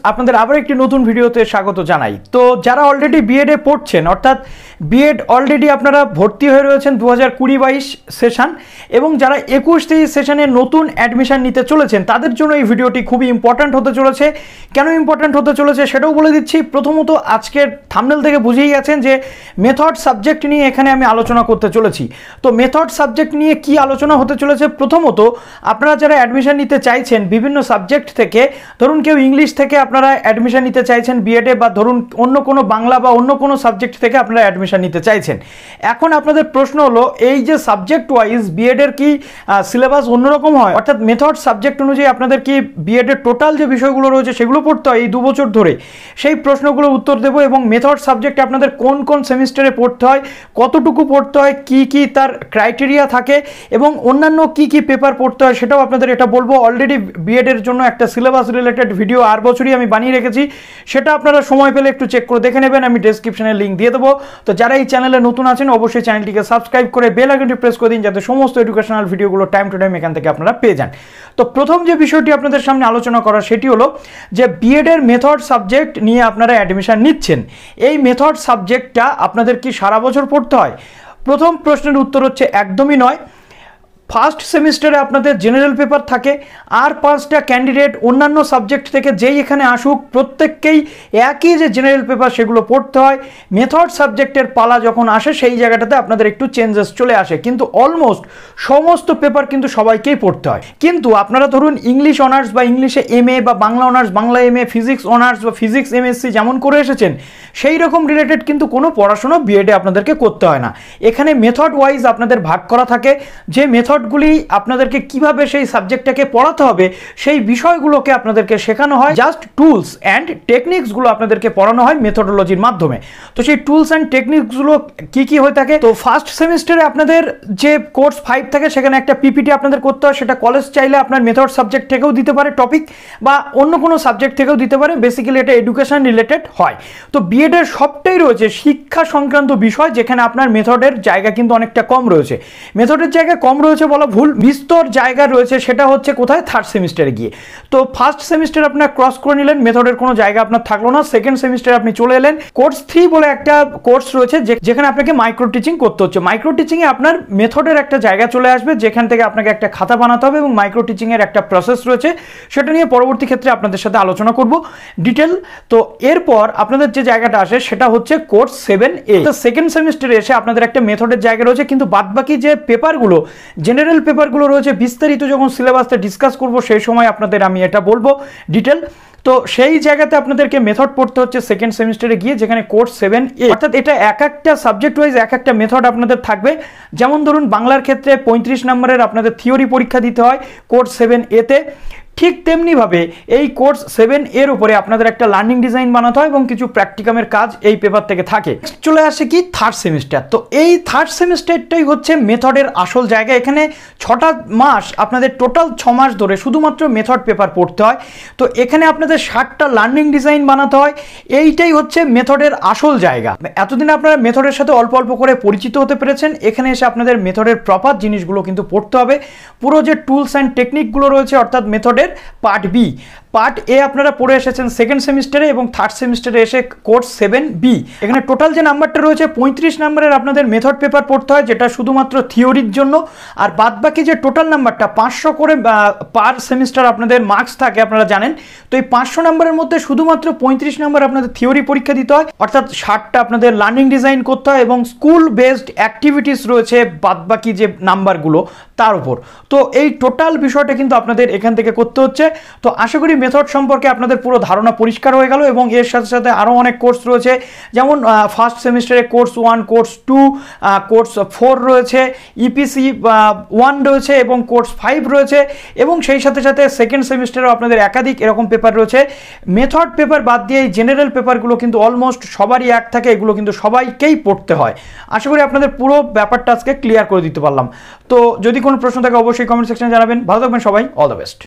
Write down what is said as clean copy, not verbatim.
আপনাদের আবার একটি নতুন ভিডিওতে স্বাগত জানাই। তো যারা অলরেডি B.Ed এ পড়ছেন, অর্থাৎ B.Ed অলরেডি আপনারা ভর্তি হয়ে রয়েছেন 2020-22 সেশন, এবং যারা 21-23 সেশনে নতুন অ্যাডমিশন নিতে চলেছেন তাদের জন্য এই ভিডিওটি খুবই ইম্পর্ট্যান্ট হতে চলেছে। কেন ইম্পর্ট্যান্ট হতে চলেছে সেটাও বলে দিচ্ছি। প্রথমত, আজকের থাম্বনেল থেকে বুঝেই গেছেন যে মেথড সাবজেক্ট নিয়ে এখানে আমি আলোচনা করতে চলেছি। তো মেথড সাবজেক্ট নিয়ে কি আলোচনা হতে চলেছে? প্রথমত, আপনারা যারা অ্যাডমিশন নিতে চাইছেন বিভিন্ন সাবজেক্ট থেকে, ধরুন কেউ ইংলিশ থেকে আপনারা অ্যাডমিশন নিতে চাইছেন B.Ed এ, বা ধরুন অন্য কোনো বাংলা বা অন্য কোনো সাবজেক্ট থেকে আপনারা অ্যাডমিশন নিতে চাইছেন। এখন আপনাদের প্রশ্ন হলো, এই যে সাবজেক্ট ওয়াইজ B.Ed এর কি সিলেবাস অন্যরকম হয়? অর্থাৎ মেথড সাবজেক্ট অনুযায়ী আপনাদের কি B.Ed এর টোটাল যে বিষয়গুলো রয়েছে সেগুলো পড়তে হয় এই 2 বছর ধরে? সেই প্রশ্নগুলোর উত্তর দেবো। এবং মেথড সাবজেক্টে আপনাদের কোন কোন সেমিস্টারে পড়তে হয়, কতটুকু পড়তে হয়, কি কি তার ক্রাইটেরিয়া থাকে, এবং অন্যান্য কি কি পেপার পড়তে হয় সেটাও আপনাদের এটা বলবো। অলরেডি B.Ed এর জন্য একটা সিলেবাস রিলেটেড ভিডিও আর বছরই আমি বানিয়ে রেখেছি, সেটা আপনারা সময় পেলে একটু চেক করে দেখে নেবেন। আমি ডেসক্রিপশনে লিঙ্ক দিয়ে দেবো। তো যারা এই চ্যানেলে নতুন আছেন অবশ্যই চ্যানেলটিকে সাবস্ক্রাইব করে বেল আইকনটি প্রেস করে দিন, যাতে সমস্ত এডুকেশনাল ভিডিওগুলো টাইম টু টাইম এখান থেকে আপনারা পেয়ে যান। তো প্রথম যে বিষয়টি আপনাদের সামনে আলোচনা করা সেটি হলো যে B.Ed এর মেথড সাবজেক্ট নিয়ে আপনারা অ্যাডমিশন নিচ্ছেন। এই মেথড সাবজেক্টটা আপনাদের কি সারা বছর পড়তে হয়? প্রথম প্রশ্নের উত্তর হচ্ছে একদমই নয়। ফার্স্ট সেমিস্টারে আপনাদের জেনারেল পেপার থাকে, আর 5টা ক্যান্ডিডেট অন্যান্য সাবজেক্ট থেকে যেই এখানে আসুক প্রত্যেককেই একই যে জেনারেল পেপার সেগুলো পড়তে হয়। মেথড সাবজেক্টের পালা যখন আসে সেই জায়গাটাতে আপনাদের একটু চেঞ্জেস চলে আসে, কিন্তু অলমোস্ট সমস্ত পেপার কিন্তু সবাইকেই পড়তে হয়। কিন্তু আপনারা ধরুন ইংলিশ অনার্স বা ইংলিশে MA, বা Bangla honours Bangla MA, physics honours বা ফিজিক্স MSc যেমন করে এসেছেন সেই রকম রিলেটেড কিন্তু কোনো পড়াশোনা B.Ed এ আপনাদেরকে করতে হয় না। এখানে মেথড ওয়াইজ আপনাদের ভাগ করা থাকে, যে মেথডগুলি আপনাদেরকে কিভাবে সেই সাবজেক্টটাকে পড়াতে হবে সেই বিষয়গুলোকে আপনাদেরকে শেখানো হয়। জাস্ট টুলস অ্যান্ড টেকনিক্সগুলো আপনাদেরকে পড়ানো হয় মেথডোলজির মাধ্যমে। তো সেই টুলস অ্যান্ড টেকনিক্সগুলো কি কি হয়ে থাকে? তো ফার্স্ট সেমিস্টারে আপনাদের যে কোর্স 5 থাকে সেখানে একটা PPT আপনাদের করতে হয়। সেটা কলেজ চাইলে আপনার মেথড সাবজেক্ট থেকেও দিতে পারে টপিক, বা অন্য কোনো সাবজেক্ট থেকেও দিতে পারে। বেসিক্যালি এটা এডুকেশন রিলেটেড হয়। তো B.Ed এর সবটাই রয়েছে শিক্ষা সংক্রান্ত বিষয়, যেখানে আপনার মেথডের জায়গা কিন্তু অনেকটা কম রয়েছে। মেথডের জায়গা কম রয়েছে বলা ভুল, বিস্তর জায়গা রয়েছে। সেটা হচ্ছে কোথায়? থার্ড সেমিস্টারে গিয়ে। তো ফার্স্ট সেমিস্টার আপনার ক্রস করে নিলেন, মেথডের কোনো জায়গা আপনার থাকলো না। সেকেন্ড সেমিস্টারে আপনি চলে এলেন, কোর্স 3 বলে একটা কোর্স রয়েছে যেখানে আপনাকে মাইক্রো টিচিং করতে হচ্ছে। মাইক্রো টিচিংয়ে আপনার মেথডের একটা জায়গা চলে আসবে, যেখান থেকে আপনাকে একটা খাতা বানাতে হবে, এবং মাইক্রো টিচিংয়ের একটা প্রসেস রয়েছে, সেটা নিয়ে পরবর্তী ক্ষেত্রে আপনাদের সাথে আলোচনা করব ডিটেল। তো এরপর আপনাদের যে জায়গাটা আসে সেটা হচ্ছে কোর্স 7A। তো সেকেন্ড সেমিস্টারে এসে আপনাদের একটা মেথডের জায়গা রয়েছে, কিন্তু বাদবাকি যে পেপারগুলো জেনারেল পেপারগুলো রয়েছে বিস্তারিত যখন সিলেবাসটা ডিসকাস করব সেই সময় আপনাদের আমি এটা বলবো ডিটেল। তো সেই জায়গাতে আপনাদেরকে মেথড পড়তে হচ্ছে সেকেন্ড সেমিস্টারে গিয়ে, যেখানে কোর্স 7A। অর্থাৎ এটা এক একটা সাবজেক্ট ওয়াইজ এক একটা মেথড আপনাদের থাকবে। যেমন ধরুন বাংলার ক্ষেত্রে 35 নম্বরের আপনাদের থিওরি পরীক্ষা দিতে হয় কোর্স 7A তে, ঠিক তেমনিভাবে এই কোর্স 7A উপরে আপনাদের একটা লার্নিং ডিজাইন বানাতে হয় এবং কিছু প্র্যাকটিকামের কাজ এই পেপার থেকে থাকে। চলে আসে কি থার্ড সেমিস্টার। তো এই থার্ড সেমিস্টারটাই হচ্ছে মেথডের আসল জায়গা। এখানে 6টা মাস আপনাদের টোটাল 6 মাস ধরে শুধুমাত্র মেথড পেপার পড়তে হয়। তো এখানে আপনাদের 60টা লার্নিং ডিজাইন বানাতে হয়। এইটাই হচ্ছে মেথডের আসল জায়গা। এতদিন আপনারা মেথডের সাথে অল্প অল্প করে পরিচিত হতে পেরেছেন, এখানে এসে আপনাদের মেথডের প্রপার জিনিসগুলো কিন্তু পড়তে হবে। পুরো যে টুলস অ্যান্ড টেকনিকগুলো রয়েছে, অর্থাৎ মেথডের পার্ট বি, পার্ট এ আপনারা পড়ে এসেছেন সেকেন্ড সেমিস্টারে, এবং থার্ড সেমিস্টারে এসে কোর্স 7B। এখানে টোটাল যে নাম্বারটা রয়েছে 35 নম্বরের আপনাদের মেথড পেপার পড়তে হয়, যেটা শুধুমাত্র থিওরির জন্য। আর বাদবাকি যে টোটাল নাম্বারটা 500 করে পার সেমিস্টার আপনাদের মার্কস থাকে আপনারা জানেন। তো এই 500 নম্বরের মধ্যে শুধুমাত্র 35 নম্বর আপনাদের থিওরি পরীক্ষা দিতে হয়, অর্থাৎ 60টা আপনাদের লার্নিং ডিজাইন করতে হয়, এবং স্কুল বেসড অ্যাক্টিভিটিস রয়েছে বাদবাকি যে নাম্বারগুলো তার উপর। তো এই টোটাল বিষয়টা কিন্তু আপনাদের এখান থেকে করতে হচ্ছে। তো আশা করি মেথড সম্পর্কে আপনাদের পুরো ধারণা পরিষ্কার হয়ে গেল। এবং এর সাথে সাথে আরও অনেক কোর্স রয়েছে, যেমন ফার্স্ট সেমিস্টারে কোর্স 1, কোর্স 2, কোর্স 4 রয়েছে, EPC 1 রয়েছে, এবং কোর্স 5 রয়েছে, এবং সেই সাথে সাথে সেকেন্ড সেমিস্টারেও আপনাদের একাধিক এরকম পেপার রয়েছে। মেথড পেপার বাদ দিয়ে এই জেনারেল পেপারগুলো কিন্তু অলমোস্ট সবারই এক থাকে, এগুলো কিন্তু সবাইকেই পড়তে হয়। আশা করি আপনাদের পুরো ব্যাপারটা আজকে ক্লিয়ার করে দিতে পারলাম। তো যদি কোনো প্রশ্ন থাকে অবশ্যই কমেন্ট সেকশনে জানাবেন। ভালো থাকবেন সবাই, অল দ্য বেস্ট।